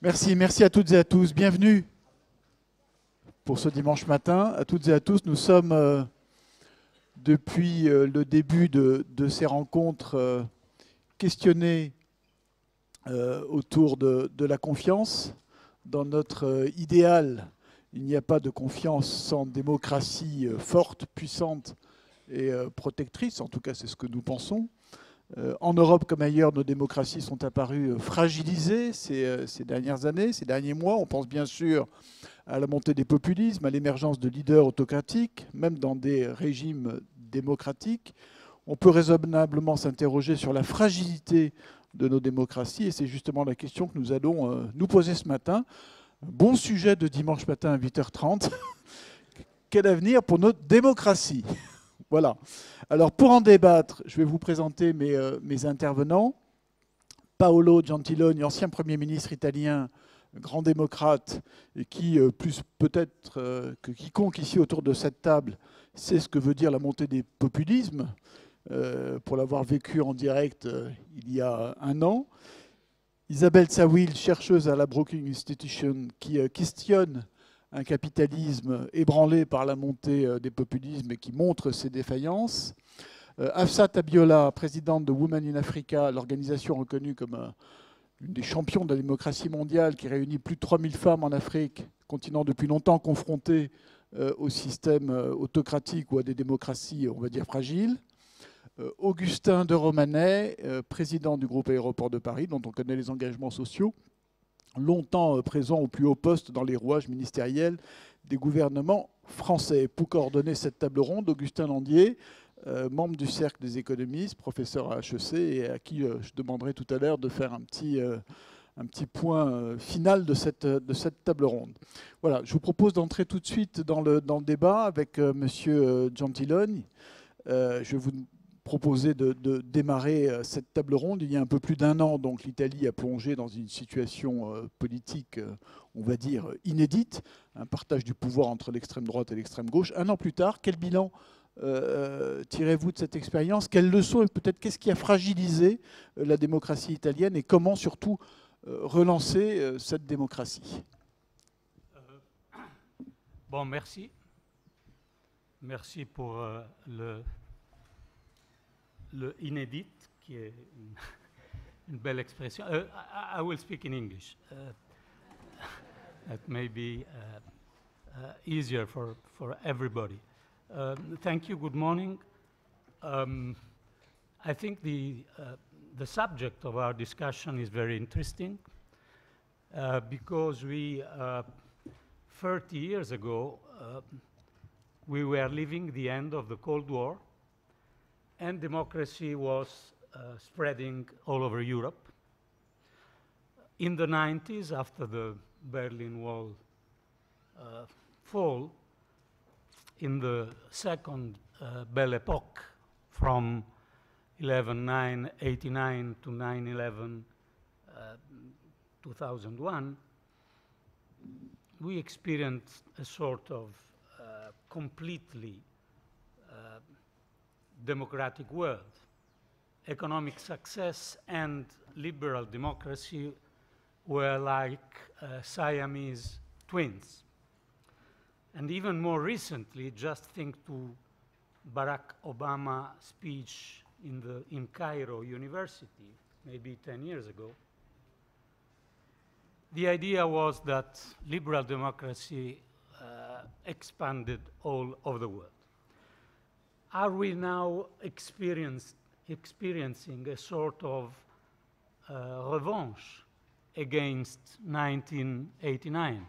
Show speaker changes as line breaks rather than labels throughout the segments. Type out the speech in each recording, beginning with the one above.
Merci à toutes et à tous. Bienvenue pour ce dimanche matin. À toutes et à tous, nous sommes depuis le début de ces rencontres questionnés autour de la confiance. Dans notre idéal, il n'y a pas de confiance sans démocratie forte, puissante et protectrice. En tout cas, c'est ce que nous pensons. En Europe comme ailleurs, nos démocraties sont apparues fragilisées ces dernières années, ces derniers mois. On pense bien sûr à la montée des populismes, à l'émergence de leaders autocratiques, même dans des régimes démocratiques. On peut raisonnablement s'interroger sur la fragilité de nos démocraties, et c'est justement la question que nous allons nous poser ce matin. Bon sujet de dimanche matin à 8h30. Quel avenir pour notre démocratie? Voilà. Alors pour en débattre, je vais vous présenter mes intervenants. Paolo Gentiloni, ancien Premier ministre italien, grand démocrate, et qui, plus peut-être que quiconque ici autour de cette table, sait ce que veut dire la montée des populismes, pour l'avoir vécu en direct il y a un an. Isabelle Sawil, chercheuse à la Brookings Institution, qui questionne un capitalisme ébranlé par la montée des populismes et qui montre ses défaillances. Hafsat Abiola, présidente de Women in Africa, l'organisation reconnue comme une des champions de la démocratie mondiale qui réunit plus de 3000 femmes en Afrique, continent depuis longtemps confronté au système autocratique ou à des démocraties, on va dire, fragiles. Augustin de Romanet, président du groupe Aéroport de Paris, dont on connaît les engagements sociaux, longtemps présent au plus haut poste dans les rouages ministériels des gouvernements français. Pour coordonner cette table ronde, Augustin Landier, membre du Cercle des économistes, professeur à HEC, et à qui je demanderai tout à l'heure de faire un petit point final de cette table ronde. Voilà, je vous propose d'entrer tout de suite dans le débat avec Monsieur Gentiloni. Je vais vous proposer de démarrer cette table ronde. Il y a un peu plus d'un an, donc l'Italie a plongé dans une situation politique, on va dire, inédite, un partage du pouvoir entre l'extrême droite et l'extrême gauche. Un an plus tard, quel bilan tirez-vous de cette expérience? Quelles leçons et peut-être qu'est-ce qui a fragilisé la démocratie italienne et comment surtout relancer cette démocratie?
Bon, merci. Merci pour le inédit, qui est une belle expression. I will speak in English. That may be easier for everybody. Thank you. Good morning. I think the subject of our discussion is very interesting because 30 years ago, we were living the end of the Cold War, and democracy was spreading all over Europe. In the 90s, after the Berlin Wall fall, in the second Belle Époque, from 11/9/89 to 9/11 2001, we experienced a sort of completely democratic world. Economic success and liberal democracy were like Siamese twins. And even more recently, just think to Barack Obama's speech in Cairo University, maybe 10 years ago. The idea was that liberal democracy expanded all over the world. Are we now experiencing a sort of revanche against 1989?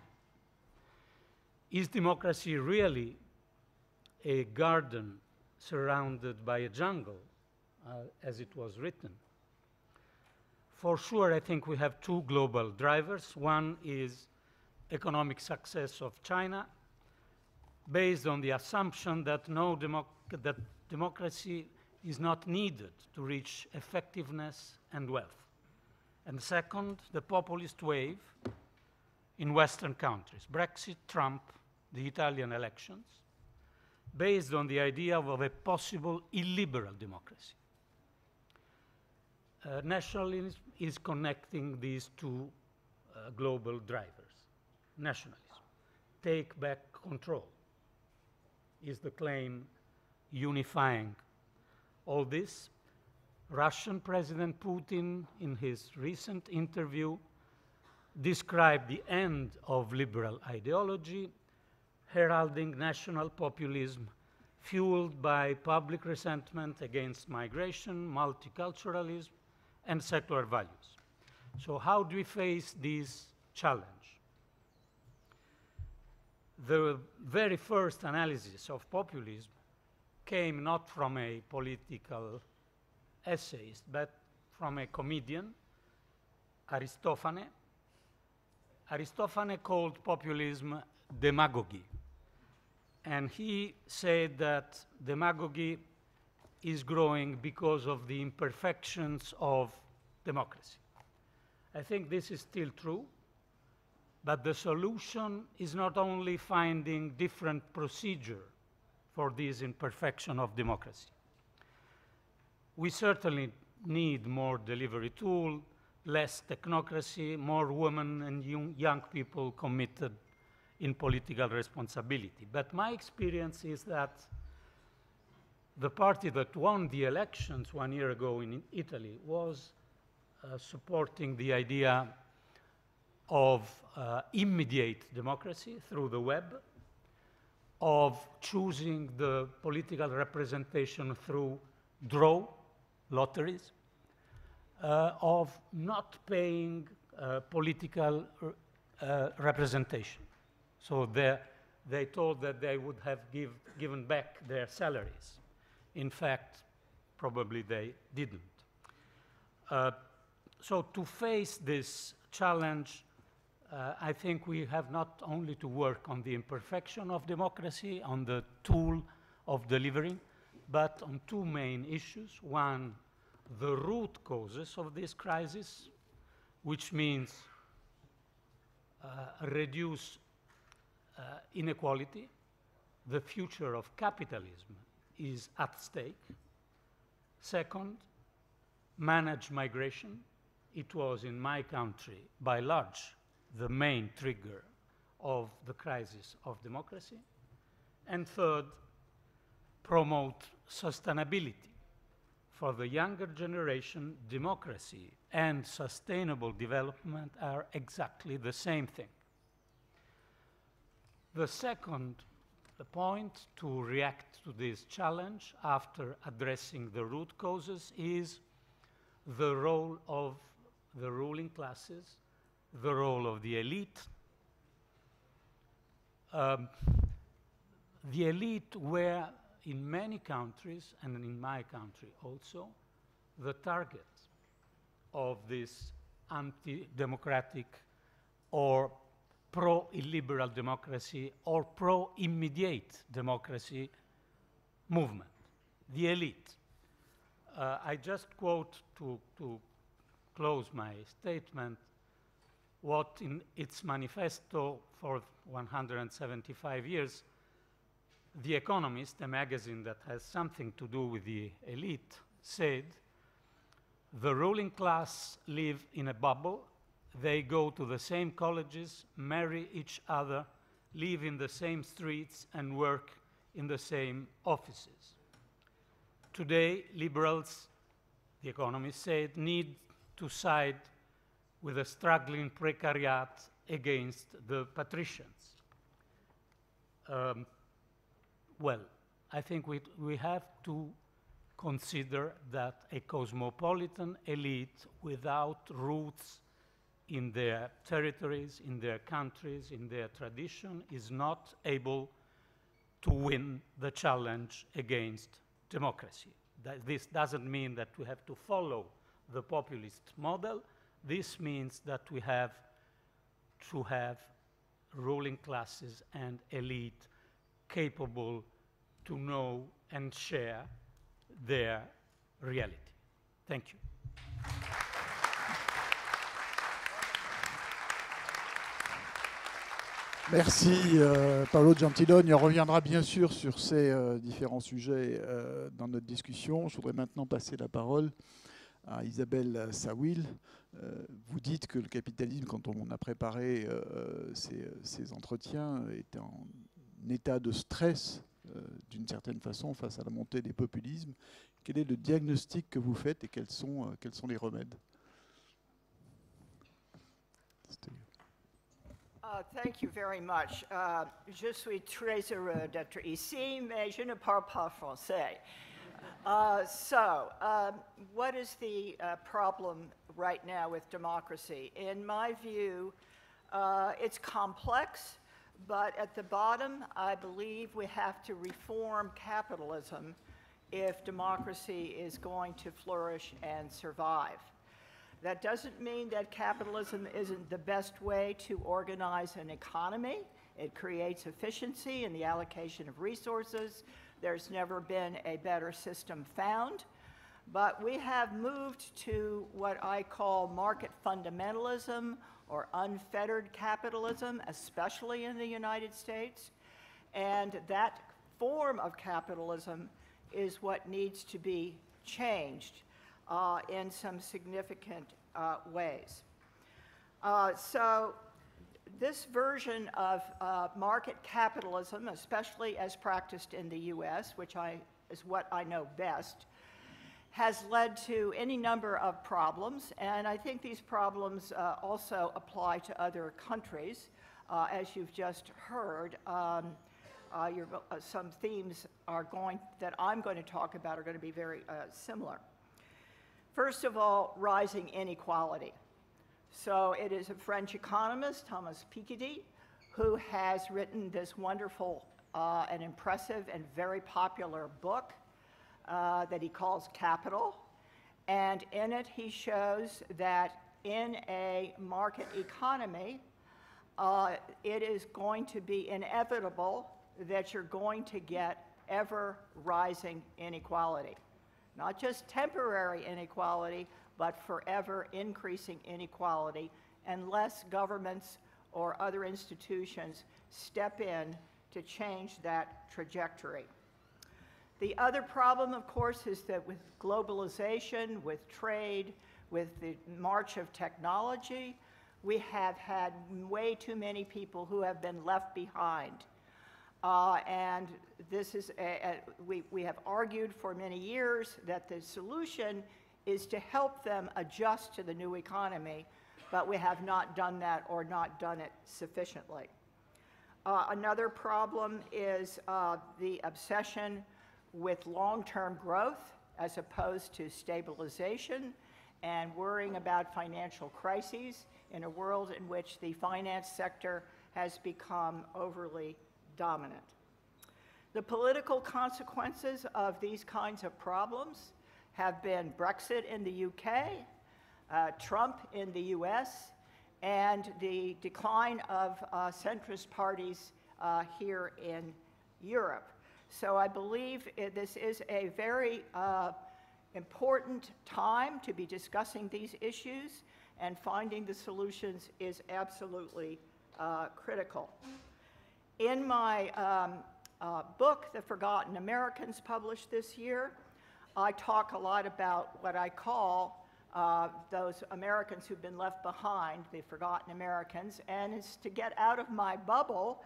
Is democracy really a garden surrounded by a jungle, as it was written? For sure, I think we have two global drivers. One is economic success of China, based on the assumption that that democracy is not needed to reach effectiveness and wealth. And second, the populist wave in Western countries, Brexit, Trump, the Italian elections, based on the idea of a possible illiberal democracy. Nationalism is connecting these two global drivers. Nationalism. Take back control is the claim unifying all this. Russian President Putin, in his recent interview, described the end of liberal ideology, heralding national populism fueled by public resentment against migration, multiculturalism, and secular values. So how do we face this challenge? The very first analysis of populism came not from a political essayist, but from a comedian, Aristophanes. Aristophanes called populism demagogy. And he said that demagogy is growing because of the imperfections of democracy. I think this is still true, but the solution is not only finding different procedure for this imperfection of democracy. We certainly need more delivery tool, less technocracy, more women and young people committed in political responsibility. But my experience is that the party that won the elections 1 year ago in Italy was supporting the idea of immediate democracy through the web, of choosing the political representation through draw lotteries, of not paying political representation. So they told that they would have given back their salaries. In fact, probably they didn't. So to face this challenge, I think we have not only to work on the imperfection of democracy, on the tool of delivering, but on two main issues. One, the root causes of this crisis, which means reduce inequality. The future of capitalism is at stake. Second, manage migration. It was in my country, by large, the main trigger of the crisis of democracy. And third, promote sustainability. For the younger generation, democracy and sustainable development are exactly the same thing. The second point to react to this challenge after addressing the root causes is the role of the ruling classes, the role of the elite. The elite were, in many countries, and in my country also, the target of this anti-democratic or pro-illiberal democracy or pro-immediate democracy movement, the elite. I just quote to close my statement what in its manifesto for 175 years, The Economist, a magazine that has something to do with the elite, said, the ruling class live in a bubble. They go to the same colleges, marry each other, live in the same streets, and work in the same offices. Today, liberals, The Economist said, need to side with a struggling precariat against the patricians. Well, I think we have to consider that a cosmopolitan elite without roots in their territories, in their countries, in their tradition, is not able to win the challenge against democracy. This doesn't mean that we have to follow the populist model. This means that we have to have ruling classes and elite capable to know and share their reality. Thank you.
Merci Paolo Gentiloni. On reviendra bien sûr sur ces différents sujets dans notre discussion. Je voudrais maintenant passer la parole à Isabelle Sawil. Vous dites que le capitalisme, quand on a préparé ces entretiens, était en état de stress, d'une certaine façon, face à la montée des populismes. Quel est le diagnostic que vous faites et quels sont les remèdes?
Thank you very much. Je suis très heureux d'être ici, mais je ne parle pas français. What is the problem right now with democracy? In my view, it's complex, but at the bottom, I believe we have to reform capitalism if democracy is going to flourish and survive. That doesn't mean that capitalism isn't the best way to organize an economy. It creates efficiency in the allocation of resources. There's never been a better system found. But we have moved to what I call market fundamentalism or unfettered capitalism, especially in the United States. And that form of capitalism is what needs to be changed in some significant ways. So this version of market capitalism, especially as practiced in the US, which is what I know best, has led to any number of problems, and I think these problems also apply to other countries. As you've just heard, some themes that I'm going to talk about are going to be very similar. First of all, rising inequality. So it is a French economist, Thomas Piketty, who has written this wonderful and impressive and very popular book that he calls Capital. And in it, he shows that in a market economy, it is going to be inevitable that you're going to get ever rising inequality. Not just temporary inequality, but forever increasing inequality unless governments or other institutions step in to change that trajectory. The other problem, of course, is that with globalization, with trade, with the march of technology, we have had way too many people who have been left behind. And this is we have argued for many years that the solution is to help them adjust to the new economy, but we have not done that or not done it sufficiently. Another problem is the obsession with long-term growth as opposed to stabilization and worrying about financial crises in a world in which the finance sector has become overly dominant. The political consequences of these kinds of problems have been Brexit in the UK, Trump in the US, and the decline of centrist parties here in Europe. So I believe this is a very important time to be discussing these issues, and finding the solutions is absolutely critical. In my book, The Forgotten Americans, published this year, I talk a lot about what I call those Americans who've been left behind, the forgotten Americans, and it's to get out of my bubble,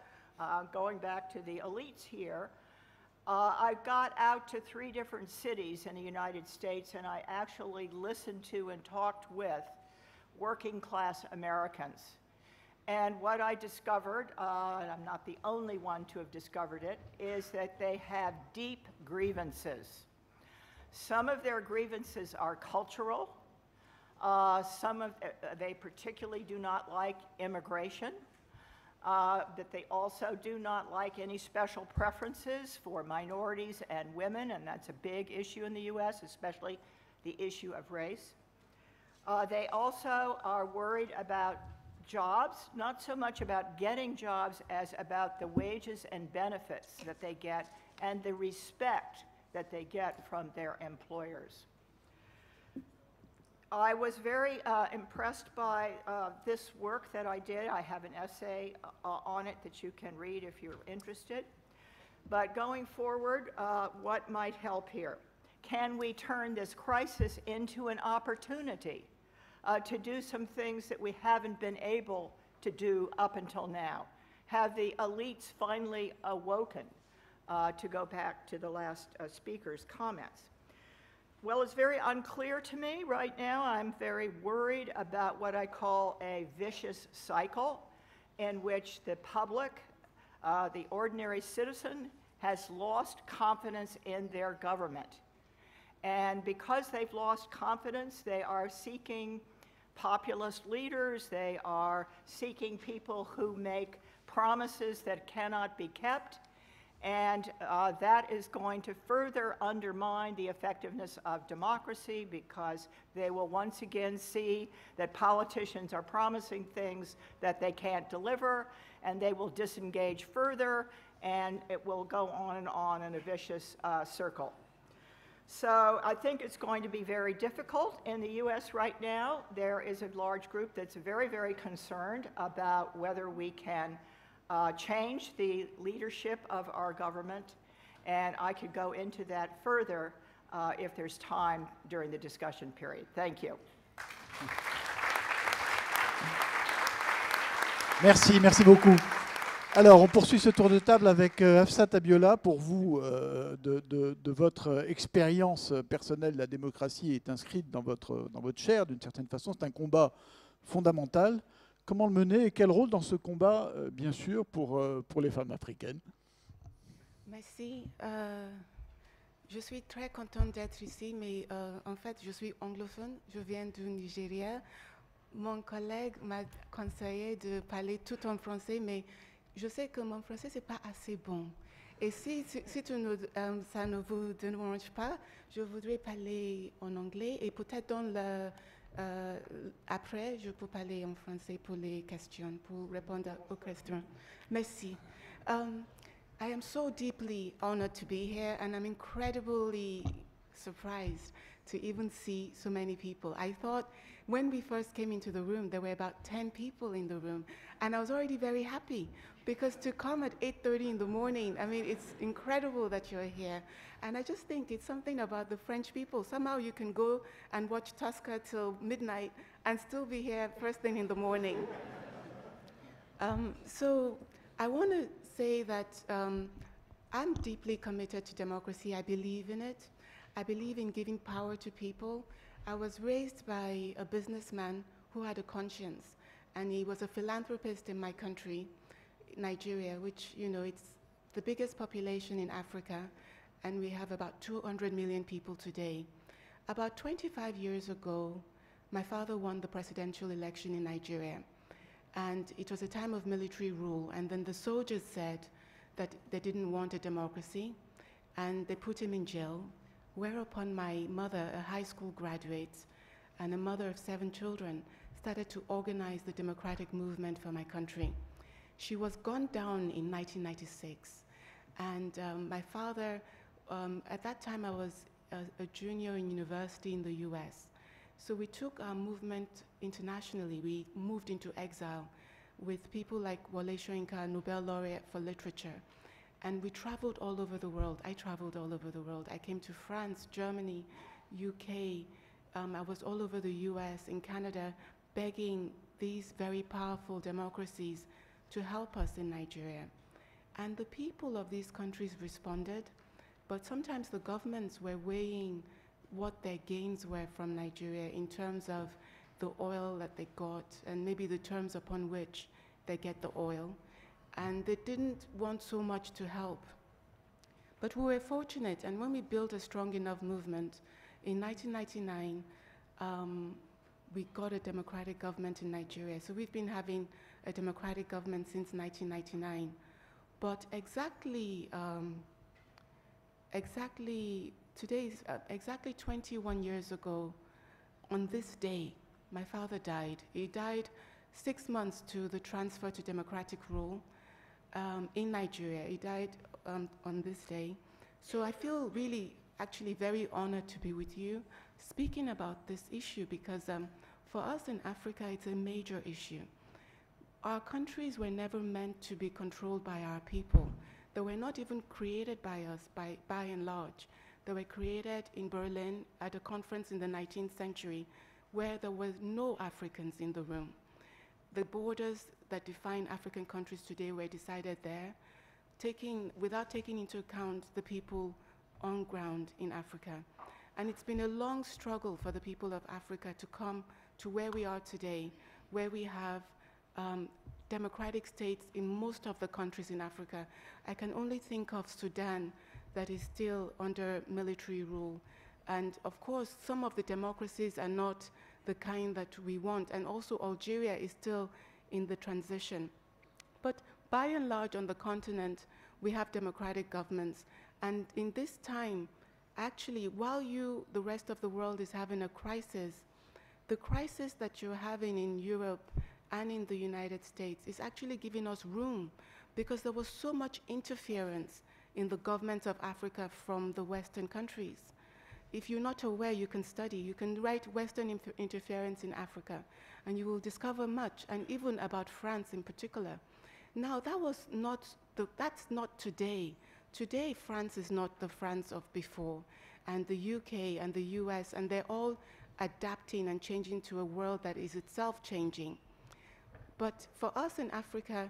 going back to the elites here. I got out to 3 different cities in the United States, and I actually listened to and talked with working class Americans. And what I discovered, and I'm not the only one to have discovered it, is that they have deep grievances. Some of their grievances are cultural. They particularly do not like immigration. That they also do not like any special preferences for minorities and women, and that's a big issue in the US, especially the issue of race. They also are worried about jobs, not so much about getting jobs as about the wages and benefits that they get and the respect that they get from their employers. I was very impressed by this work that I did. I have an essay on it that you can read if you're interested. But going forward, what might help here? can we turn this crisis into an opportunity to do some things that we haven't been able to do up until now? Have the elites finally awoken, to go back to the last speaker's comments? Well, it's very unclear to me right now. I'm very worried about what I call a vicious cycle in which the public, the ordinary citizen, has lost confidence in their government. And because they've lost confidence, they are seeking populist leaders, they are seeking people who make promises that cannot be kept, and that is going to further undermine the effectiveness of democracy, because they will once again see that politicians are promising things that they can't deliver, and they will disengage further, and it will go on in a vicious circle. So I think it's going to be very difficult in the U.S. right now. There is a large group that's very, very concerned about whether we can change the leadership of our government, and I could go into that further if there's time during the discussion period. Thank you.
Merci, merci beaucoup. Alors, on poursuit ce tour de table avec Hafsat Abiola. Pour vous, de votre expérience personnelle, la démocratie est inscrite dans votre chair, d'une certaine façon. C'est un combat fondamental. Comment le mener et quel rôle dans ce combat, bien sûr, pour les femmes africaines?
Merci. Je suis très contente d'être ici, mais en fait, je suis anglophone. Je viens du Nigeria. Mon collègue m'a conseillé de parler tout en français, mais je sais que mon français, ce n'est pas assez bon. Et si ça ne vous dérange pas, je voudrais parler en anglais et peut-être après, je peux parler en français pour les questions, pour répondre aux questions. Merci. I am so deeply honored to be here, and I'm incredibly surprised to even see so many people. I thought when we first came into the room, there were about 10 people in the room, and I was already very happy, because to come at 8:30 in the morning, I mean, it's incredible that you're here. And I just think it's something about the French people. Somehow you can go and watch Tosca till midnight and still be here first thing in the morning. So I want to say that I'm deeply committed to democracy. I believe in it. I believe in giving power to people. I was raised by a businessman who had a conscience, and he was a philanthropist in my country, Nigeria, which, you know, it's the biggest population in Africa, and we have about 200 million people today. About 25 years ago, my father won the presidential election in Nigeria, and it was a time of military rule, and then the soldiers said that they didn't want a democracy, and they put him in jail, whereupon my mother, a high school graduate and a mother of 7 children, started to organize the democratic movement for my country. She was gunned down in 1996, and my father, at that time I was a junior in university in the US. So we took our movement internationally. We moved into exile with people like Wole Soyinka, Nobel laureate for literature. And we traveled all over the world. I traveled all over the world. I came to France, Germany, UK. I was all over the US and Canada, begging these very powerful democracies to help us in Nigeria. And the people of these countries responded, but sometimes the governments were weighing what their gains were from Nigeria in terms of the oil that they got and maybe the terms upon which they get the oil. And they didn't want so much to help. But we were fortunate, and when we built a strong enough movement, in 1999, we got a democratic government in Nigeria. So we've been having a democratic government since 1999. But exactly 21 years ago, on this day, my father died. He died 6 months to the transfer to democratic rule in Nigeria. He died on this day. So I feel really, actually very honored to be with you speaking about this issue, because for us in Africa, it's a major issue. Our countries were never meant to be controlled by our people. They were not even created by us, by and large. They were created in Berlin at a conference in the 19th century where there were no Africans in the room. The borders that define African countries today were decided there, without taking into account the people on ground in Africa. And it's been a long struggle for the people of Africa to come to where we are today, where we have democratic states in most of the countries in Africa. I can only think of Sudan that is still under military rule. And of course, some of the democracies are not the kind that we want. And also Algeria is still in the transition. But by and large on the continent, we have democratic governments. And in this time, actually, while the rest of the world is having a crisis, the crisis that you're having in Europe and in the United States is actually giving us room because there was so much interference in the governments of Africa from the Western countries. If you're not aware, you can study. You can write Western interference in Africa, and you will discover much, and even about France in particular. Now, that's not today. Today, France is not the France of before, and the UK and the US, and they're all adapting and changing to a world that is itself changing. But for us in Africa,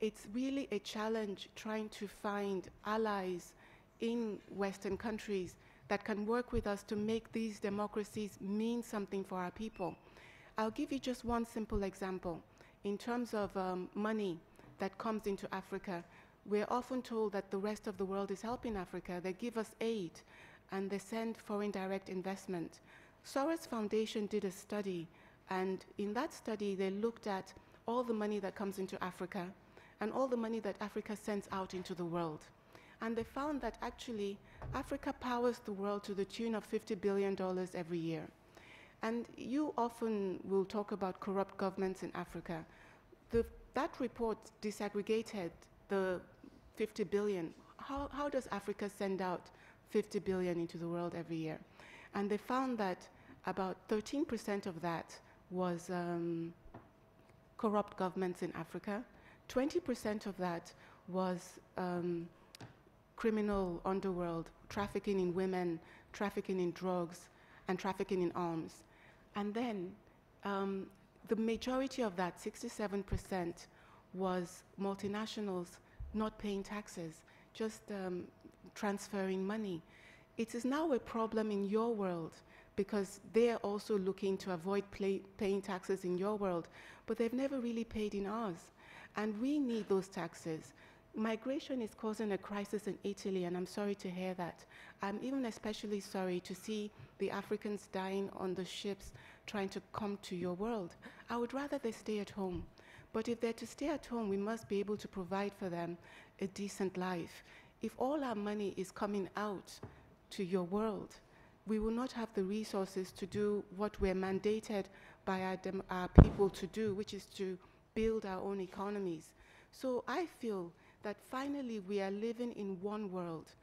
it's really a challenge trying to find allies in Western countries that can work with us to make these democracies mean something for our people. I'll give you just one simple example. In terms of money that comes into Africa, we're often told that the rest of the world is helping Africa. They give us aid, and they send foreign direct investment. Soros Foundation did a study, and in that study, they looked at all the money that comes into Africa and all the money that Africa sends out into the world. And they found that actually Africa powers the world to the tune of $50 billion every year. And you often will talk about corrupt governments in Africa. That report disaggregated the 50 billion. How does Africa send out 50 billion into the world every year? And they found that about 13% of that was corrupt governments in Africa. 20% of that was criminal underworld, trafficking in women, trafficking in drugs, and trafficking in arms. And then the majority of that, 67%, was multinationals not paying taxes, just transferring money. It is now a problem in your world because they're also looking to avoid paying taxes in your world, but they've never really paid in ours. And we need those taxes. Migration is causing a crisis in Italy, and I'm sorry to hear that. I'm even especially sorry to see the Africans dying on the ships trying to come to your world. I would rather they stay at home. But if they're to stay at home, we must be able to provide for them a decent life. If all our money is coming out to your world, we will not have the resources to do what we're mandated by our people to do, which is to build our own economies. So I feel that finally we are living in one world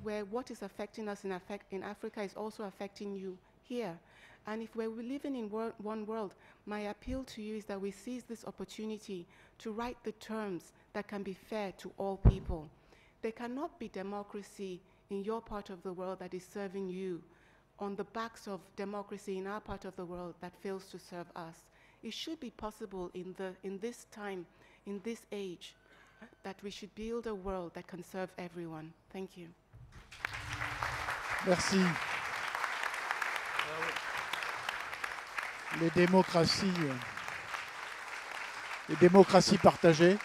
where what is affecting us in Africa is also affecting you here. And if we're living in one world, my appeal to you is that we seize this opportunity to write the terms that can be fair to all people. There cannot be democracy in your part of the world that is serving you on the backs of democracy in our part of the world that fails to serve us. It should be possible in this time, in this age, that we should build a world that can serve everyone. Thank you.
Merci. Les démocraties partagées.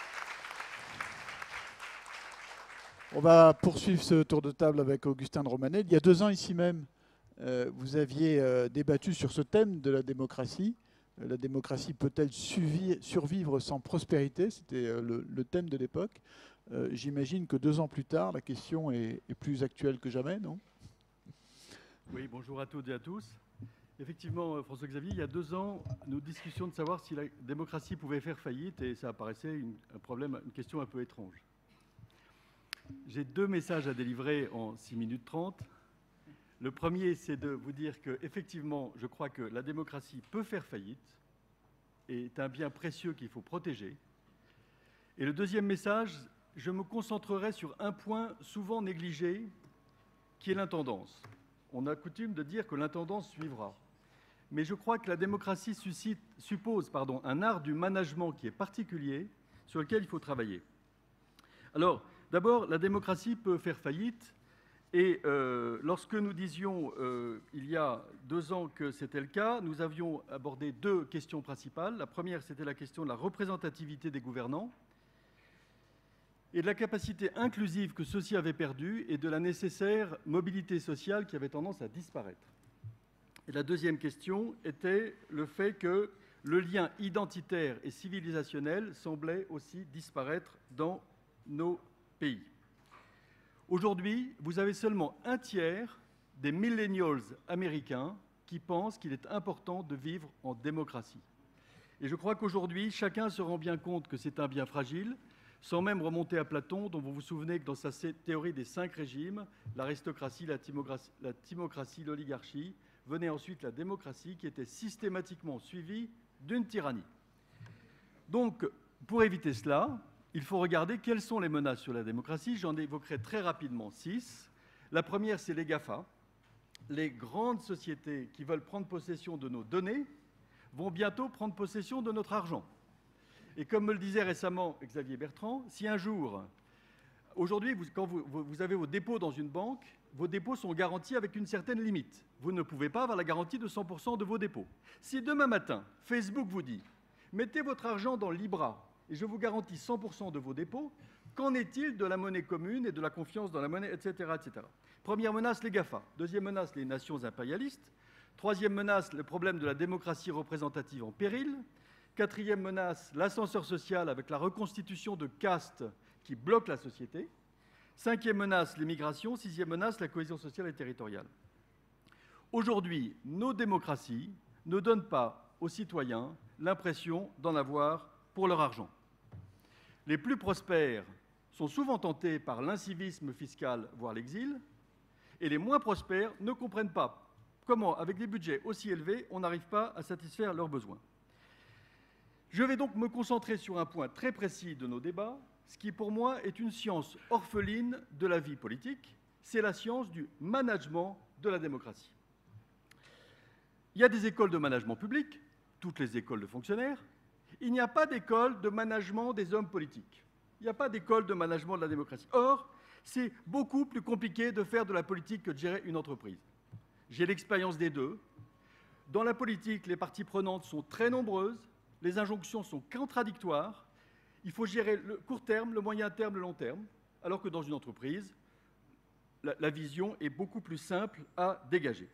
On va poursuivre ce tour de table avec Augustin de Romanet. Il y a 2 ans, ici même, vous aviez débattu sur ce thème de la démocratie. La démocratie peut-elle survivre sans prospérité? C'était le thème de l'époque. J'imagine que 2 ans plus tard, la question est plus actuelle que jamais, non?
Oui, bonjour à toutes et à tous. Effectivement, François-Xavier, il y a 2 ans, nous discussions de savoir si la démocratie pouvait faire faillite et ça apparaissait un problème, une question un peu étrange. J'ai 2 messages à délivrer en 6 minutes 30. Le premier, c'est de vous dire qu'effectivement, je crois que la démocratie peut faire faillite et est un bien précieux qu'il faut protéger. Et le deuxième message, je me concentrerai sur un point souvent négligé qui est l'intendance. On a coutume de dire que l'intendance suivra. Mais je crois que la démocratie suppose un art du management qui est particulier, sur lequel il faut travailler. Alors, d'abord, la démocratie peut faire faillite. Et lorsque nous disions, il y a 2 ans que c'était le cas, nous avions abordé 2 questions principales. La première, c'était la question de la représentativité des gouvernants et de la capacité inclusive que ceux-ci avaient perdue et de la nécessaire mobilité sociale qui avait tendance à disparaître. Et la deuxième question était le fait que le lien identitaire et civilisationnel semblait aussi disparaître dans nos pays. Aujourd'hui, vous avez seulement 1/3 des millennials américains qui pensent qu'il est important de vivre en démocratie. Et je crois qu'aujourd'hui, chacun se rend bien compte que c'est un bien fragile, sans même remonter à Platon, dont vous vous souvenez que dans sa théorie des 5 régimes, l'aristocratie, la timocratie, l'oligarchie, venait ensuite la démocratie, qui était systématiquement suivie d'une tyrannie. Donc, pour éviter cela, il faut regarder quelles sont les menaces sur la démocratie. J'en évoquerai très rapidement 6. La première, c'est les GAFA. Les grandes sociétés qui veulent prendre possession de nos données vont bientôt prendre possession de notre argent. Et comme me le disait récemment Xavier Bertrand, si un jour, aujourd'hui, quand vous avez vos dépôts dans une banque, vos dépôts sont garantis avec une certaine limite. Vous ne pouvez pas avoir la garantie de 100% de vos dépôts. Si demain matin, Facebook vous dit « Mettez votre argent dans Libra et je vous garantis 100% de vos dépôts », qu'en est-il de la monnaie commune et de la confiance dans la monnaie, etc., etc. Première menace, les GAFA. Deuxième menace, les nations impérialistes. Troisième menace, le problème de la démocratie représentative en péril. Quatrième menace, l'ascenseur social avec la reconstitution de castes qui bloquent la société. Cinquième menace, les migrations. Sixième menace, la cohésion sociale et territoriale. Aujourd'hui, nos démocraties ne donnent pas aux citoyens l'impression d'en avoir pour leur argent. Les plus prospères sont souvent tentés par l'incivisme fiscal, voire l'exil, et les moins prospères ne comprennent pas comment, avec des budgets aussi élevés, on n'arrive pas à satisfaire leurs besoins. Je vais donc me concentrer sur un point très précis de nos débats, ce qui pour moi est une science orpheline de la vie politique, c'est la science du management de la démocratie. Il y a des écoles de management public, toutes les écoles de fonctionnaires. Il n'y a pas d'école de management des hommes politiques. Il n'y a pas d'école de management de la démocratie. Or, c'est beaucoup plus compliqué de faire de la politique que de gérer une entreprise. J'ai l'expérience des deux. Dans la politique, les parties prenantes sont très nombreuses, les injonctions sont contradictoires. Il faut gérer le court terme, le moyen terme, le long terme, alors que dans une entreprise, la vision est beaucoup plus simple à dégager.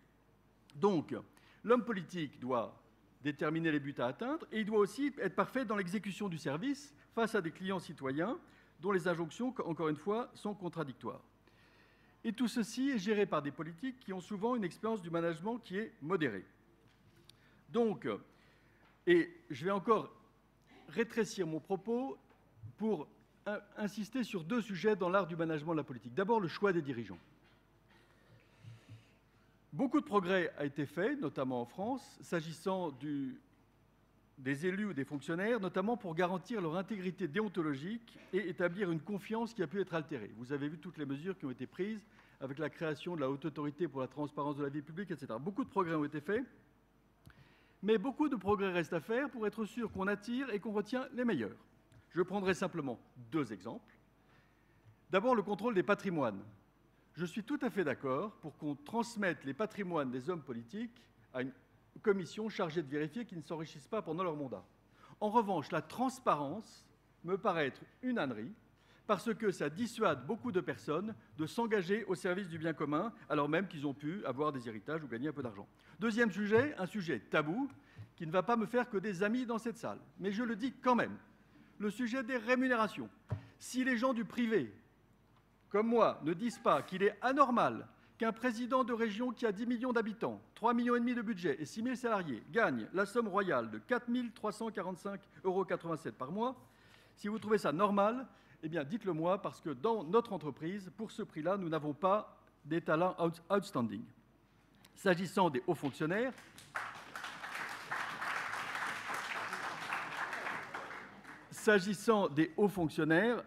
Donc, l'homme politique doit déterminer les buts à atteindre et il doit aussi être parfait dans l'exécution du service face à des clients citoyens dont les injonctions, encore une fois, sont contradictoires. Et tout ceci est géré par des politiques qui ont souvent une expérience du management qui est modérée. Donc, et je vais encore rétrécir mon propos pour insister sur 2 sujets dans l'art du management de la politique. D'abord, le choix des dirigeants. Beaucoup de progrès a été fait, notamment en France, s'agissant des élus ou des fonctionnaires, notamment pour garantir leur intégrité déontologique et établir une confiance qui a pu être altérée. Vous avez vu toutes les mesures qui ont été prises avec la création de la Haute Autorité pour la transparence de la vie publique, etc. Beaucoup de progrès ont été faits, mais beaucoup de progrès restent à faire pour être sûr qu'on attire et qu'on retient les meilleurs. Je prendrai simplement 2 exemples. D'abord, le contrôle des patrimoines. Je suis tout à fait d'accord pour qu'on transmette les patrimoines des hommes politiques à une commission chargée de vérifier qu'ils ne s'enrichissent pas pendant leur mandat. En revanche, la transparence me paraît être une ânerie parce que ça dissuade beaucoup de personnes de s'engager au service du bien commun alors même qu'ils ont pu avoir des héritages ou gagner un peu d'argent. Deuxième sujet, un sujet tabou qui ne va pas me faire que des amis dans cette salle, mais je le dis quand même, le sujet des rémunérations. Si les gens du privé, comme moi, ne disent pas qu'il est anormal qu'un président de région qui a 10 millions d'habitants, 3,5 millions de budget et 6 000 salariés gagne la somme royale de 4 345,87 € par mois, si vous trouvez ça normal, eh bien dites-le moi, parce que dans notre entreprise, pour ce prix-là, nous n'avons pas des talents outstanding. S'agissant des hauts fonctionnaires,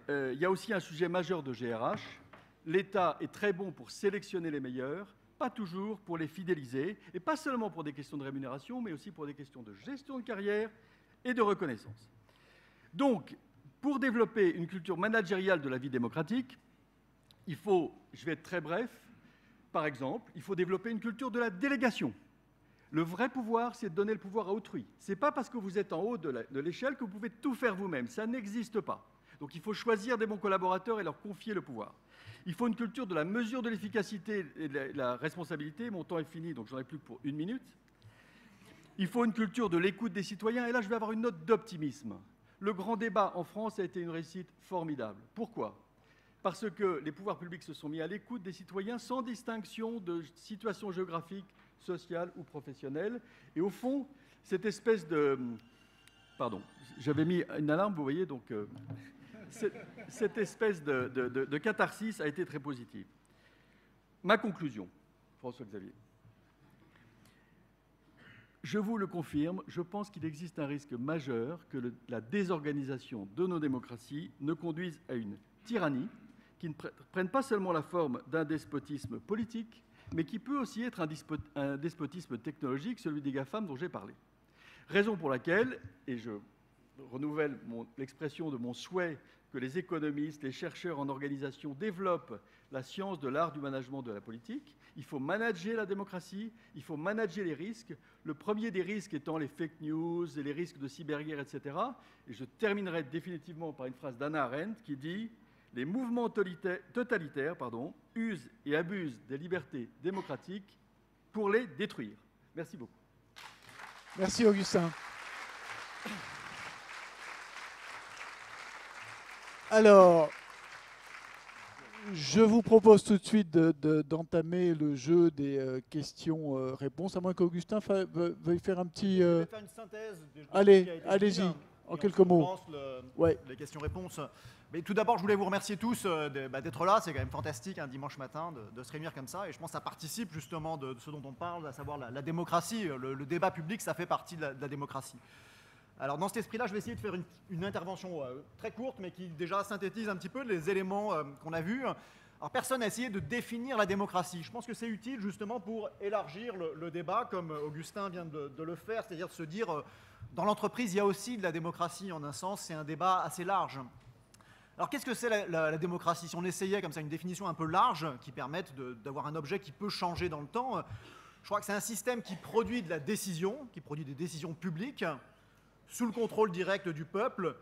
il y a aussi un sujet majeur de GRH, l'État est très bon pour sélectionner les meilleurs, pas toujours pour les fidéliser, et pas seulement pour des questions de rémunération, mais aussi pour des questions de gestion de carrière et de reconnaissance. Donc, pour développer une culture managériale de la vie démocratique, il faut, je vais être très bref, par exemple, il faut développer une culture de la délégation. Le vrai pouvoir, c'est de donner le pouvoir à autrui. Ce n'est pas parce que vous êtes en haut de l'échelle que vous pouvez tout faire vous-même. Ça n'existe pas. Donc il faut choisir des bons collaborateurs et leur confier le pouvoir. Il faut une culture de la mesure de l'efficacité et de la responsabilité. Mon temps est fini, donc j'en ai plus que pour 1 minute. Il faut une culture de l'écoute des citoyens. Et là, je vais avoir une note d'optimisme. Le grand débat en France a été une réussite formidable. Pourquoi ? Parce que les pouvoirs publics se sont mis à l'écoute des citoyens sans distinction de situation géographique, sociale ou professionnelle. Et au fond, cette espèce de... Pardon, j'avais mis une alarme, vous voyez, donc cette espèce de catharsis a été très positive. Ma conclusion, François-Xavier. Je vous le confirme, je pense qu'il existe un risque majeur que la désorganisation de nos démocraties ne conduise à une tyrannie qui ne prenne pas seulement la forme d'un despotisme politique, mais qui peut aussi être un despotisme technologique, celui des GAFAM dont j'ai parlé. Raison pour laquelle, et je renouvelle l'expression de mon souhait que les économistes, les chercheurs en organisation développent la science de l'art du management de la politique, il faut manager la démocratie, il faut manager les risques, le premier des risques étant les fake news et les risques de cyberguerre, etc. Et je terminerai définitivement par une phrase d'Hannah Arendt qui dit « Les mouvements totalitaires usent et abusent des libertés démocratiques pour les détruire. » Merci beaucoup.
Merci Augustin. Alors, je vous propose tout de suite d'entamer le jeu des questions-réponses, à moins qu'Augustin veuille faire un petit...
Je vais faire une synthèse.
Allez, allez-y, en quelques mots.
Les questions-réponses. Mais tout d'abord, je voulais vous remercier tous d'être là. C'est quand même fantastique un dimanche matin de se réunir comme ça. Et je pense que ça participe justement de ce dont on parle, à savoir la démocratie. Le débat public, ça fait partie de la démocratie. Alors dans cet esprit-là, je vais essayer de faire une intervention très courte, mais qui déjà synthétise un petit peu les éléments qu'on a vus. Alors personne n'a essayé de définir la démocratie. Je pense que c'est utile justement pour élargir le débat, comme Augustin vient de le faire, c'est-à-dire de se dire, dans l'entreprise, il y a aussi de la démocratie en un sens, c'est un débat assez large. Alors qu'est-ce que c'est la démocratie? Si on essayait comme ça une définition un peu large, qui permette d'avoir un objet qui peut changer dans le temps, je crois que c'est un système qui produit de la décision, qui produit des décisions publiques, sous le contrôle direct du peuple,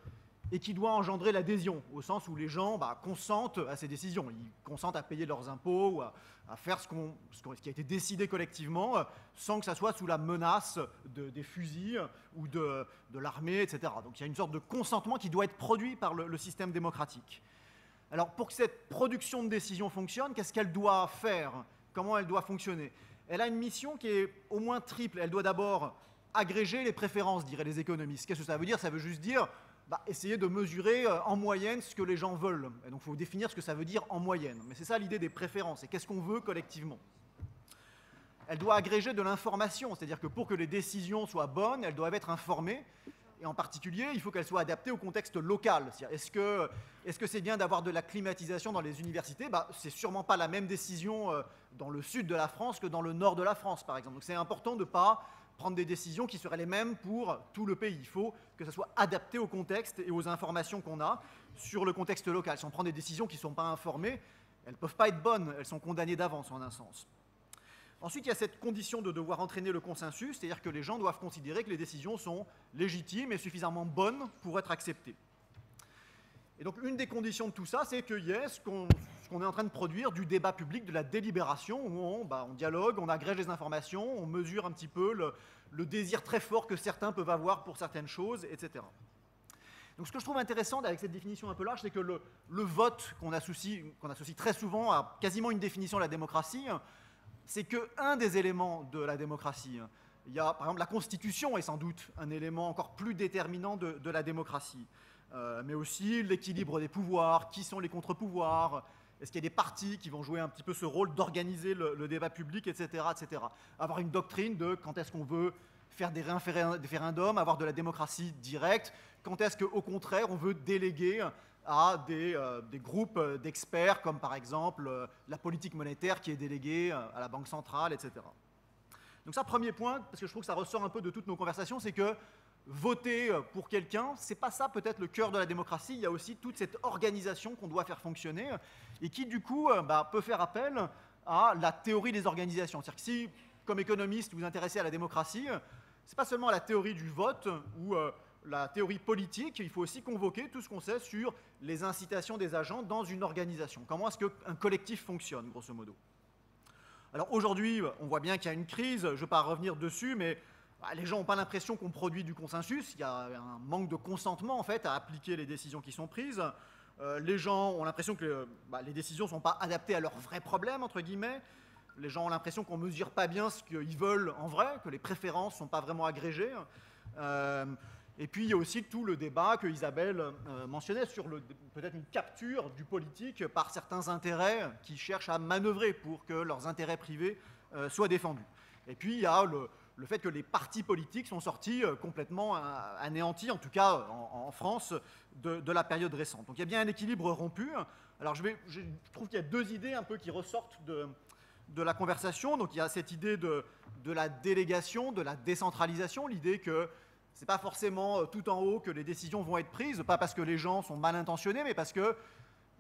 et qui doit engendrer l'adhésion, au sens où les gens consentent à ces décisions. Ils consentent à payer leurs impôts ou à faire ce qui a été décidé collectivement, sans que ça soit sous la menace des fusils ou de l'armée, etc. Donc il y a une sorte de consentement qui doit être produit par le système démocratique. Alors pour que cette production de décisions fonctionne, qu'est-ce qu'elle doit faire? Comment elle doit fonctionner? Elle a une mission qui est au moins triple. Elle doit d'abord agréger les préférences, diraient les économistes. Qu'est-ce que ça veut dire? Ça veut juste dire essayer de mesurer en moyenne ce que les gens veulent. Et donc il faut définir ce que ça veut dire en moyenne. Mais c'est ça l'idée des préférences, et qu'est-ce qu'on veut collectivement. Elle doit agréger de l'information, c'est-à-dire que pour que les décisions soient bonnes, elles doivent être informées, et en particulier, il faut qu'elles soient adaptées au contexte local. Est-ce que c'est bien d'avoir de la climatisation dans les universités? C'est sûrement pas la même décision dans le sud de la France que dans le nord de la France, par exemple. Donc c'est important de ne pas prendre des décisions qui seraient les mêmes pour tout le pays. Il faut que ça soit adapté au contexte et aux informations qu'on a sur le contexte local. Si on prend des décisions qui ne sont pas informées, elles ne peuvent pas être bonnes, elles sont condamnées d'avance en un sens. Ensuite, il y a cette condition de devoir entraîner le consensus, c'est-à-dire que les gens doivent considérer que les décisions sont légitimes et suffisamment bonnes pour être acceptées. Et donc une des conditions de tout ça, c'est qu'il y ait ce qu'on est en train de produire, du débat public, de la délibération, où on dialogue, on agrège les informations, on mesure un petit peu le désir très fort que certains peuvent avoir pour certaines choses, etc. Donc ce que je trouve intéressant avec cette définition un peu large, c'est que le vote qu'on associe très souvent à quasiment une définition de la démocratie, c'est qu'un des éléments de la démocratie. Il y a, par exemple, la Constitution est sans doute un élément encore plus déterminant de la démocratie. Mais aussi l'équilibre des pouvoirs, qui sont les contre-pouvoirs, est-ce qu'il y a des partis qui vont jouer un petit peu ce rôle d'organiser le débat public, etc., etc. Avoir une doctrine de quand est-ce qu'on veut faire des référendums, avoir de la démocratie directe, quand est-ce qu'au contraire on veut déléguer à des groupes d'experts, comme par exemple la politique monétaire qui est déléguée à la Banque centrale, etc. Donc ça, premier point, parce que je trouve que ça ressort un peu de toutes nos conversations, c'est que voter pour quelqu'un, c'est pas ça peut-être le cœur de la démocratie, il y a aussi toute cette organisation qu'on doit faire fonctionner et qui du coup peut faire appel à la théorie des organisations. C'est-à-dire que si, comme économiste, vous vous intéressez à la démocratie, c'est pas seulement la théorie du vote ou la théorie politique, il faut aussi convoquer tout ce qu'on sait sur les incitations des agents dans une organisation. Comment est-ce qu'un collectif fonctionne, grosso modo? Alors aujourd'hui, on voit bien qu'il y a une crise, je ne vais pas revenir dessus, mais les gens n'ont pas l'impression qu'on produit du consensus, il y a un manque de consentement en fait à appliquer les décisions qui sont prises. Les gens ont l'impression que les décisions ne sont pas adaptées à leurs vrais problèmes, entre guillemets. Les gens ont l'impression qu'on ne mesure pas bien ce qu'ils veulent en vrai, que les préférences ne sont pas vraiment agrégées. Et puis il y a aussi tout le débat que Isabelle mentionnait sur peut-être une capture du politique par certains intérêts qui cherchent à manœuvrer pour que leurs intérêts privés soient défendus. Et puis il y a le fait que les partis politiques sont sortis complètement anéantis, en tout cas en France, de la période récente. Donc il y a bien un équilibre rompu. Alors je trouve qu'il y a deux idées un peu qui ressortent de la conversation. Donc il y a cette idée de la délégation, de la décentralisation, l'idée que ce n'est pas forcément tout en haut que les décisions vont être prises, pas parce que les gens sont mal intentionnés, mais parce qu'ils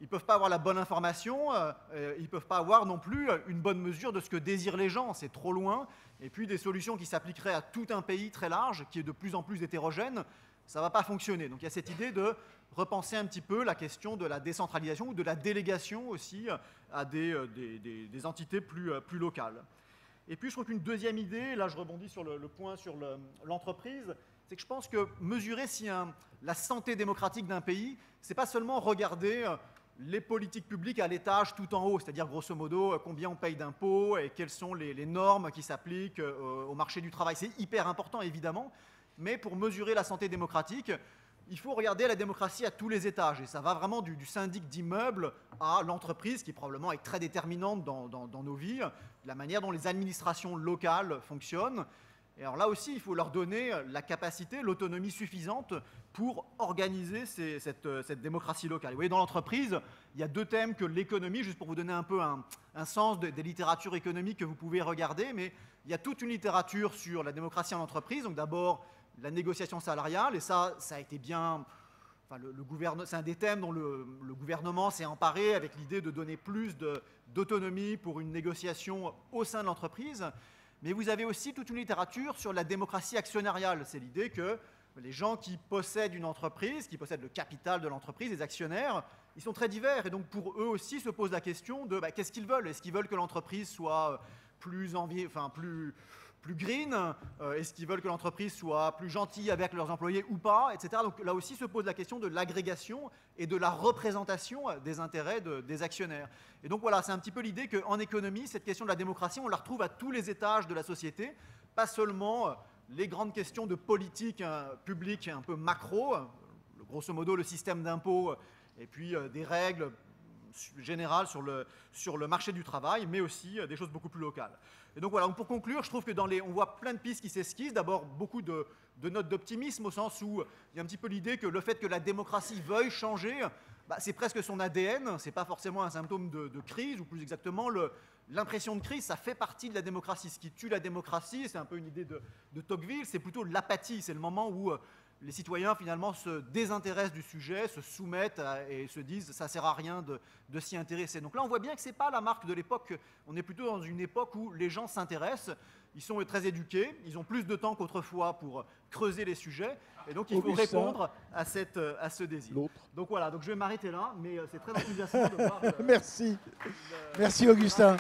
ne peuvent pas avoir la bonne information, ils ne peuvent pas avoir non plus une bonne mesure de ce que désirent les gens, c'est trop loin. Et puis des solutions qui s'appliqueraient à tout un pays très large, qui est de plus en plus hétérogène, ça ne va pas fonctionner. Donc il y a cette idée de repenser un petit peu la question de la décentralisation ou de la délégation aussi à des entités plus locales. Et puis je trouve qu'une deuxième idée, là je rebondis sur le point sur l'entreprise, c'est que je pense que mesurer si la santé démocratique d'un pays, c'est pas seulement regarder les politiques publiques à l'étage tout en haut, c'est-à-dire grosso modo combien on paye d'impôts et quelles sont les normes qui s'appliquent au marché du travail. C'est hyper important évidemment, mais pour mesurer la santé démocratique, il faut regarder la démocratie à tous les étages. Et ça va vraiment du syndic d'immeuble à l'entreprise, qui probablement est très déterminante dans nos vies, la manière dont les administrations locales fonctionnent. Et alors là aussi, il faut leur donner la capacité, l'autonomie suffisante pour organiser cette démocratie locale. Vous voyez, dans l'entreprise, il y a deux thèmes que l'économie, juste pour vous donner un peu un sens des littératures économiques que vous pouvez regarder, mais il y a toute une littérature sur la démocratie en entreprise. Donc d'abord, la négociation salariale, et ça a été bien... Enfin, c'est un des thèmes dont le gouvernement s'est emparé avec l'idée de donner plus d'autonomie pour une négociation au sein de l'entreprise. Mais vous avez aussi toute une littérature sur la démocratie actionnariale. C'est l'idée que les gens qui possèdent une entreprise, qui possèdent le capital de l'entreprise, les actionnaires, ils sont très divers. Et donc pour eux aussi se pose la question de qu'est-ce qu'ils veulent? Est-ce qu'ils veulent que l'entreprise soit plus green? Est-ce qu'ils veulent que l'entreprise soit plus gentille avec leurs employés ou pas, etc. Donc là aussi se pose la question de l'agrégation et de la représentation des intérêts des actionnaires. Et donc voilà, c'est un petit peu l'idée qu'en économie, cette question de la démocratie, on la retrouve à tous les étages de la société, pas seulement les grandes questions de politique publique un peu macro, grosso modo le système d'impôt et puis des règles générales sur le marché du travail, mais aussi des choses beaucoup plus locales. Et donc voilà, pour conclure, je trouve que on voit plein de pistes qui s'esquissent. D'abord, beaucoup de notes d'optimisme, au sens où il y a un petit peu l'idée que le fait que la démocratie veuille changer, c'est presque son ADN, c'est pas forcément un symptôme de crise, ou plus exactement, l'impression de crise, ça fait partie de la démocratie. Ce qui tue la démocratie, c'est un peu une idée de Tocqueville, c'est plutôt l'apathie, c'est le moment où les citoyens finalement se désintéressent du sujet, se soumettent et se disent ça ne sert à rien de s'y intéresser. Donc là on voit bien que ce n'est pas la marque de l'époque, on est plutôt dans une époque où les gens s'intéressent, ils sont très éduqués, ils ont plus de temps qu'autrefois pour creuser les sujets, et donc il faut répondre à ce désir. Donc voilà, donc je vais m'arrêter là, mais c'est très enthousiasmant de voir...
Merci. Merci Augustin.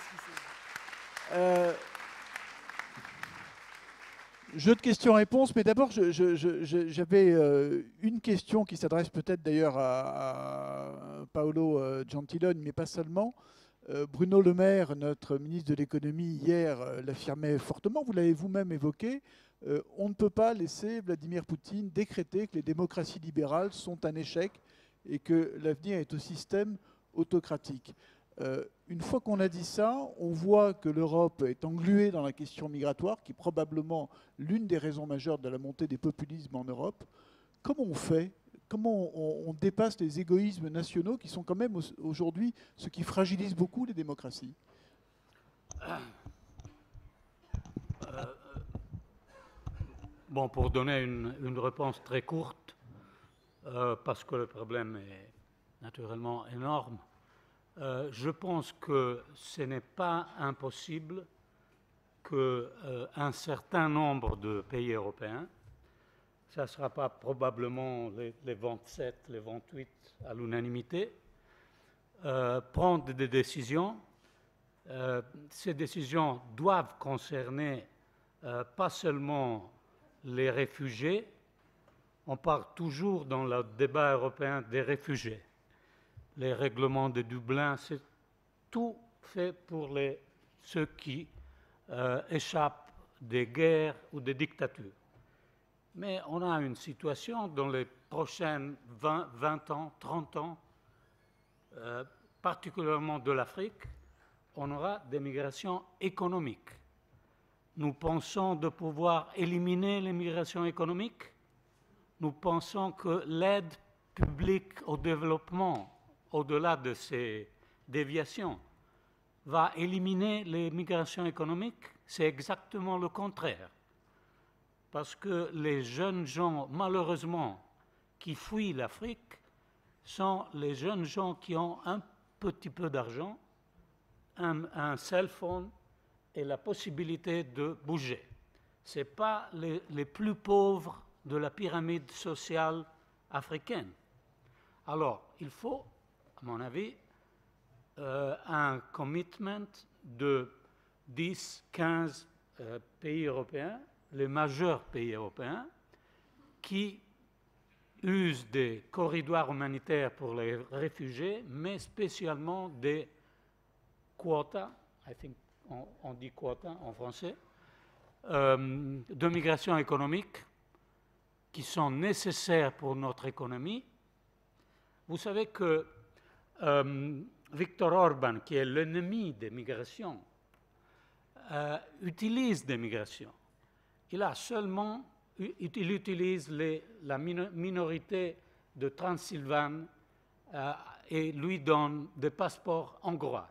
Jeu de questions-réponses, mais d'abord, j'avais une question qui s'adresse peut-être d'ailleurs à Paolo Gentiloni, mais pas seulement. Bruno Le Maire, notre ministre de l'économie, hier, l'affirmait fortement, vous l'avez vous-même évoqué, on ne peut pas laisser Vladimir Poutine décréter que les démocraties libérales sont un échec et que l'avenir est au système autocratique. Une fois qu'on a dit ça, on voit que l'Europe est engluée dans la question migratoire, qui est probablement l'une des raisons majeures de la montée des populismes en Europe. Comment on fait comment on dépasse les égoïsmes nationaux qui sont quand même aujourd'hui ce qui fragilise beaucoup les démocraties?
Bon, pour donner une réponse très courte, parce que le problème est naturellement énorme, je pense que ce n'est pas impossible qu'un certain nombre de pays européens, ça ne sera pas probablement les 27, les 28 à l'unanimité, prendre des décisions. Ces décisions doivent concerner pas seulement les réfugiés. On parle toujours dans le débat européen des réfugiés. Les règlements de Dublin, c'est tout fait pour ceux qui échappent des guerres ou des dictatures. Mais on a une situation dans les prochaines 20 ans, 30 ans, particulièrement de l'Afrique, on aura des migrations économiques. Nous pensons de pouvoir éliminer les migrations économiques. Nous pensons que l'aide publique au développement, au-delà de ces déviations, va éliminer les migrations économiques. C'est exactement le contraire. Parce que les jeunes gens, malheureusement, qui fuient l'Afrique, sont les jeunes gens qui ont un petit peu d'argent, un cell phone et la possibilité de bouger. Ce n'est pas les plus pauvres de la pyramide sociale africaine. Alors, il faut, à mon avis, un commitment de 10, 15 pays européens, les majeurs pays européens, qui usent des corridors humanitaires pour les réfugiés, mais spécialement des quotas, on dit quotas en français, de migration économique qui sont nécessaires pour notre économie. Vous savez que Viktor Orban, qui est l'ennemi des migrations, utilise des migrations. Il utilise la minorité de Transylvanie et lui donne des passeports hongrois.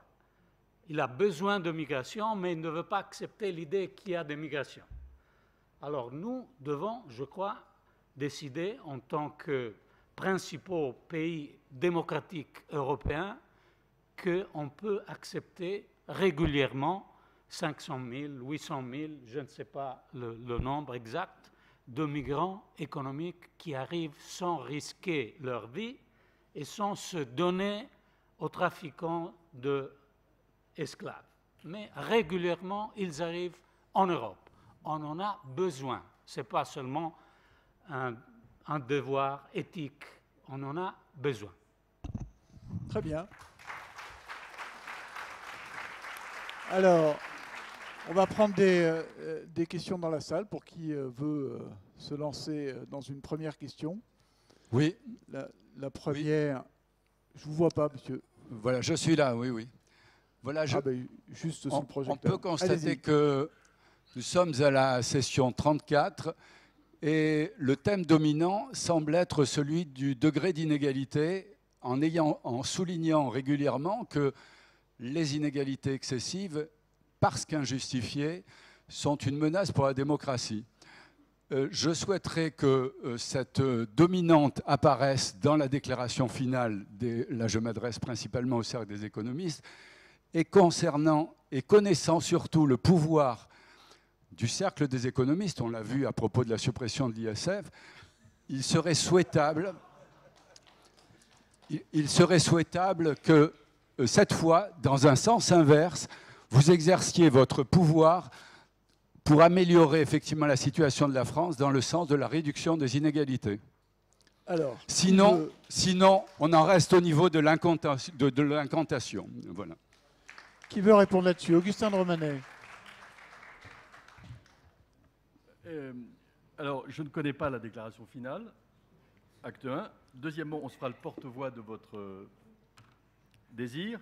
Il a besoin de migration, mais il ne veut pas accepter l'idée qu'il y a des migrations. Alors nous devons, je crois, décider en tant que principaux pays démocratiques européens qu'on peut accepter régulièrement 500 000, 800 000, je ne sais pas le nombre exact, de migrants économiques qui arrivent sans risquer leur vie et sans se donner aux trafiquants d'esclaves. Mais régulièrement, ils arrivent en Europe. On en a besoin. Ce n'est pas seulement un devoir éthique. On en a besoin.
Très bien. Alors, on va prendre des questions dans la salle pour qui veut se lancer dans une première question.
Oui.
La première, oui. Je ne vous vois pas, monsieur.
Voilà, je suis là, oui, oui. Voilà,
juste sous le projecteur.
On peut constater que nous sommes à la session 34 et le thème dominant semble être celui du degré d'inégalité en soulignant régulièrement que les inégalités excessives, parce qu'injustifiées, sont une menace pour la démocratie. Je souhaiterais que cette dominante apparaisse dans la déclaration finale, là je m'adresse principalement au cercle des économistes, et connaissant surtout le pouvoir du cercle des économistes, on l'a vu à propos de la suppression de l'ISF, il serait souhaitable que cette fois, dans un sens inverse, vous exerciez votre pouvoir pour améliorer effectivement la situation de la France dans le sens de la réduction des inégalités.
Alors,
sinon, on en reste au niveau de l'incantation. Voilà.
Qui veut répondre là-dessus? Augustin de Romanet.
Alors, je ne connais pas la déclaration finale, acte 1. Deuxièmement, on se fera le porte-voix de votre désir.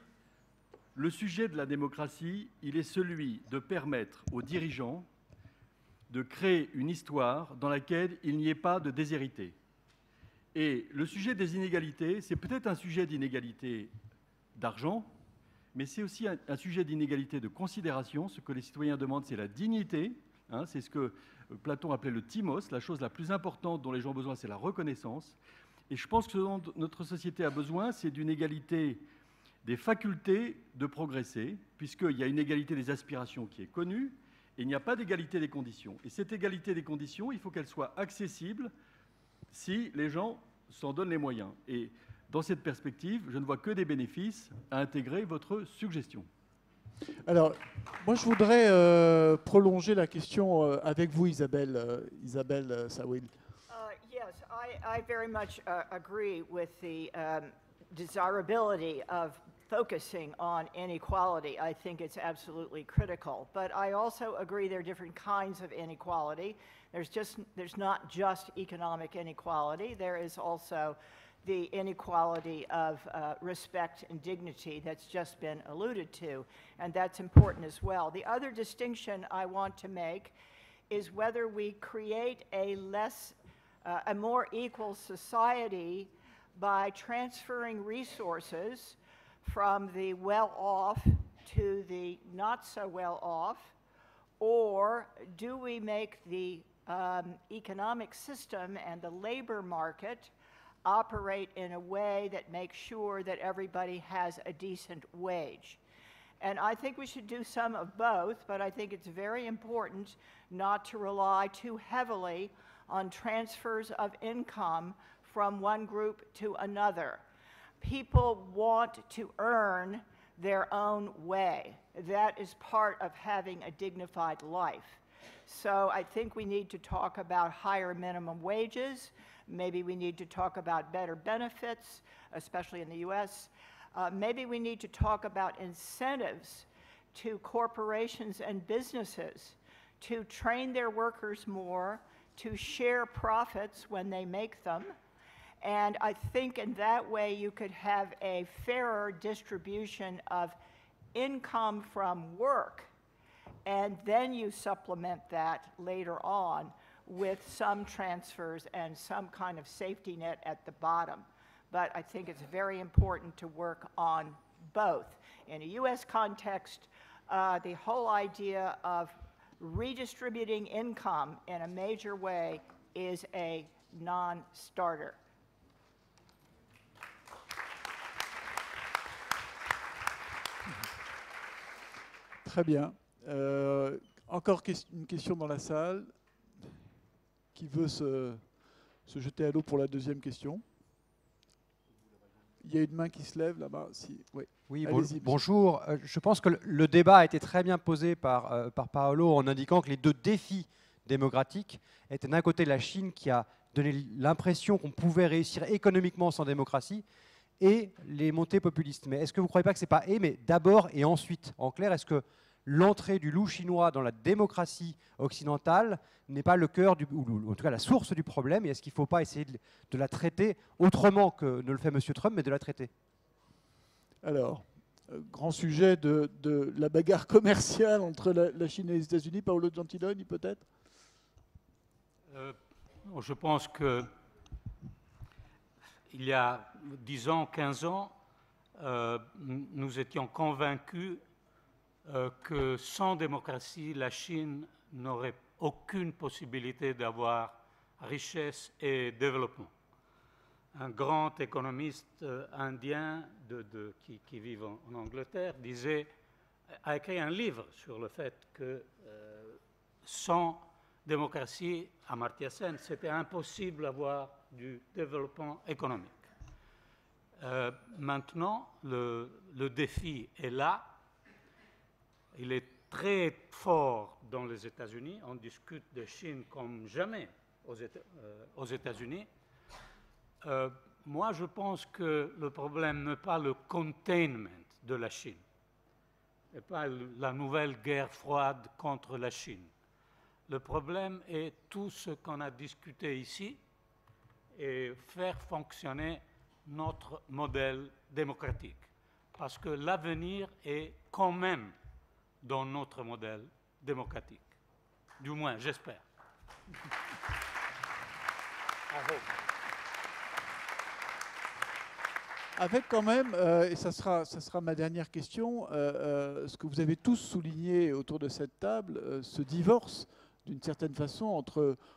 Le sujet de la démocratie, il est celui de permettre aux dirigeants de créer une histoire dans laquelle il n'y ait pas de déshérité. Et le sujet des inégalités, c'est peut-être un sujet d'inégalité d'argent, mais c'est aussi un sujet d'inégalité de considération. Ce que les citoyens demandent, c'est la dignité. Hein, c'est ce que Platon appelait le timos. La chose la plus importante dont les gens ont besoin, c'est la reconnaissance. Et je pense que ce dont notre société a besoin, c'est d'une égalité des facultés de progresser, puisqu'il y a une égalité des aspirations qui est connue, et il n'y a pas d'égalité des conditions. Et cette égalité des conditions, il faut qu'elle soit accessible si les gens s'en donnent les moyens. Et dans cette perspective, je ne vois que des bénéfices à intégrer votre suggestion.
Alors, moi, je voudrais prolonger la question avec vous, Isabelle Sawil.
Yes, I very much agree with the desirability of focusing on inequality. I think it's absolutely critical. But I also agree there are different kinds of inequality. There's not just economic inequality. There is also the inequality of respect and dignity that's just been alluded to, and that's important as well. The other distinction I want to make is whether we create a more equal society by transferring resources from the well-off to the not-so-well-off, or do we make the economic system and the labor market operate in a way that makes sure that everybody has a decent wage? And I think we should do some of both, but I think it's very important not to rely too heavily on transfers of income from one group to another. People want to earn their own way. That is part of having a dignified life. So I think we need to talk about higher minimum wages. Maybe we need to talk about better benefits, especially in the US. Maybe we need to talk about incentives to corporations and businesses to train their workers more, to share profits when they make them. And I think in that way you could have a fairer distribution of income from work, and then you supplement that later on with some transfers and some kind of safety net at the bottom. But I think it's very important to work on both. In a US context, the whole idea of redistributing income in a major way is a non-starter.
Très bien. Encore une question dans la salle. Qui veut se jeter à l'eau pour la deuxième question? Il y a une main qui se lève là-bas.
Oui, bonjour. Je pense que le débat a été très bien posé par Paolo en indiquant que les deux défis démocratiques étaient d'un côté la Chine qui a donné l'impression qu'on pouvait réussir économiquement sans démocratie et les montées populistes. Mais est-ce que vous ne croyez pas que ce n'est pas mais d'abord et ensuite? En clair, est-ce que l'entrée du loup chinois dans la démocratie occidentale n'est pas le cœur, ou en tout cas la source du problème, et est-ce qu'il ne faut pas essayer de la traiter autrement que ne le fait M. Trump, mais de la traiter?
Alors, grand sujet de la bagarre commerciale entre la Chine et les États-Unis. Paolo Gentiloni, peut-être?
Je pense que il y a 10 ans, 15 ans, nous étions convaincus que sans démocratie, la Chine n'aurait aucune possibilité d'avoir richesse et développement. Un grand économiste indien qui vit en Angleterre a écrit un livre sur le fait que sans démocratie, Amartya Sen, c'était impossible d'avoir du développement économique. Maintenant, le défi est là. Il est très fort dans les États-Unis. On discute de Chine comme jamais aux États-Unis. Moi, je pense que le problème n'est pas le containment de la Chine, n'est pas la nouvelle guerre froide contre la Chine. Le problème est tout ce qu'on a discuté ici et faire fonctionner notre modèle démocratique. Parce que l'avenir est quand même dans notre modèle démocratique. Du moins, j'espère.
avec quand même, et ça sera ma dernière question, ce que vous avez tous souligné autour de cette table, ce divorce, d'une certaine façon,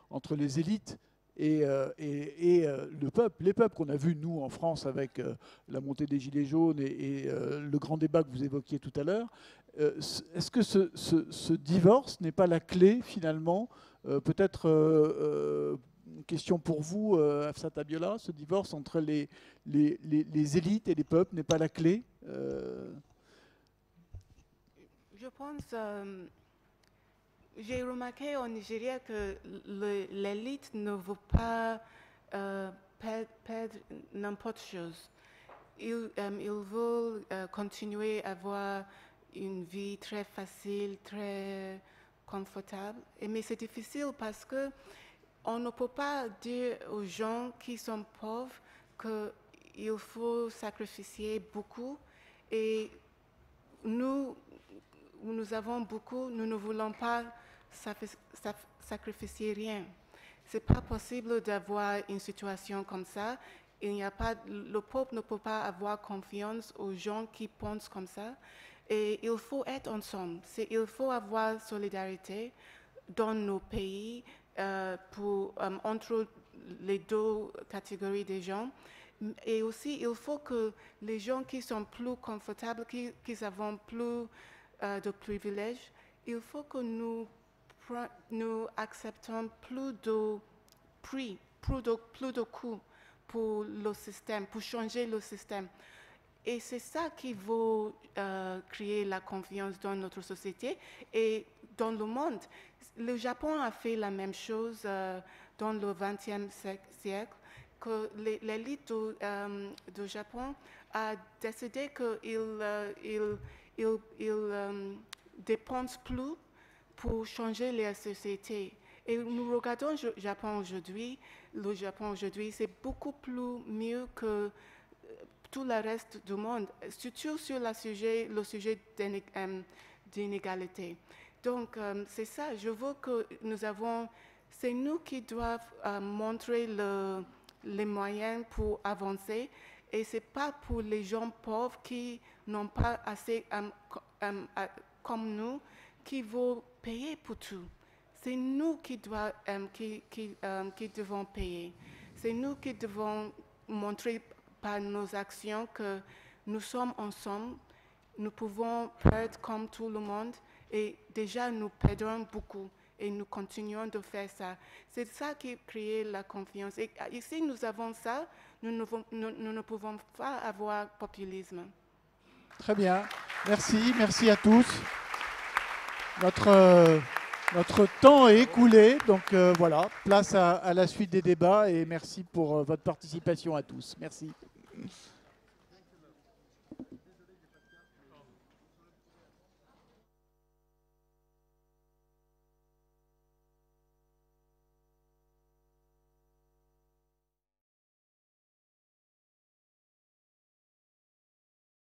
entre les élites et le peuple. Les peuples qu'on a vus, nous, en France, avec la montée des Gilets jaunes et le grand débat que vous évoquiez tout à l'heure. Est-ce que ce divorce n'est pas la clé, finalement, peut-être une question pour vous, Hafsat Abiola, ce divorce entre les élites et les peuples n'est pas la clé?
Je pense, j'ai remarqué au Nigeria que l'élite ne veut pas perdre n'importe chose. Ils veulent continuer à avoir une vie très facile, très confortable. Mais c'est difficile parce que on ne peut pas dire aux gens qui sont pauvres qu'il faut sacrifier beaucoup. Et nous avons beaucoup, nous ne voulons pas sacrifier rien. Ce n'est pas possible d'avoir une situation comme ça. Le peuple ne peut pas avoir confiance aux gens qui pensent comme ça. Et il faut être ensemble. Il faut avoir solidarité dans nos pays entre les deux catégories de gens. Et aussi, il faut que les gens qui sont plus confortables, qui ont plus de privilèges, il faut que nous acceptons plus de prix, plus de coûts pour le système, pour changer le système. Et c'est ça qui va créer la confiance dans notre société et dans le monde. Le Japon a fait la même chose dans le XXe siècle, que l'élite du Japon a décidé qu'il dépense plus pour changer la société. Et nous regardons le Japon aujourd'hui, c'est beaucoup plus mieux que tout le reste du monde, surtout sur le sujet d'inégalité. Donc, c'est ça, je veux que c'est nous qui devons montrer les moyens pour avancer, et ce n'est pas pour les gens pauvres qui n'ont pas assez comme nous, qui vont payer pour tout. C'est nous qui devons payer. C'est nous qui devons montrer par nos actions que nous sommes ensemble, nous pouvons perdre comme tout le monde, et déjà nous perdons beaucoup et nous continuons de faire ça. C'est ça qui crée la confiance. Et ici, nous avons ça, nous ne pouvons pas avoir populisme.
Très bien, merci à tous. Notre temps est écoulé, donc voilà, place à la suite des débats, et merci pour votre participation à tous. Merci.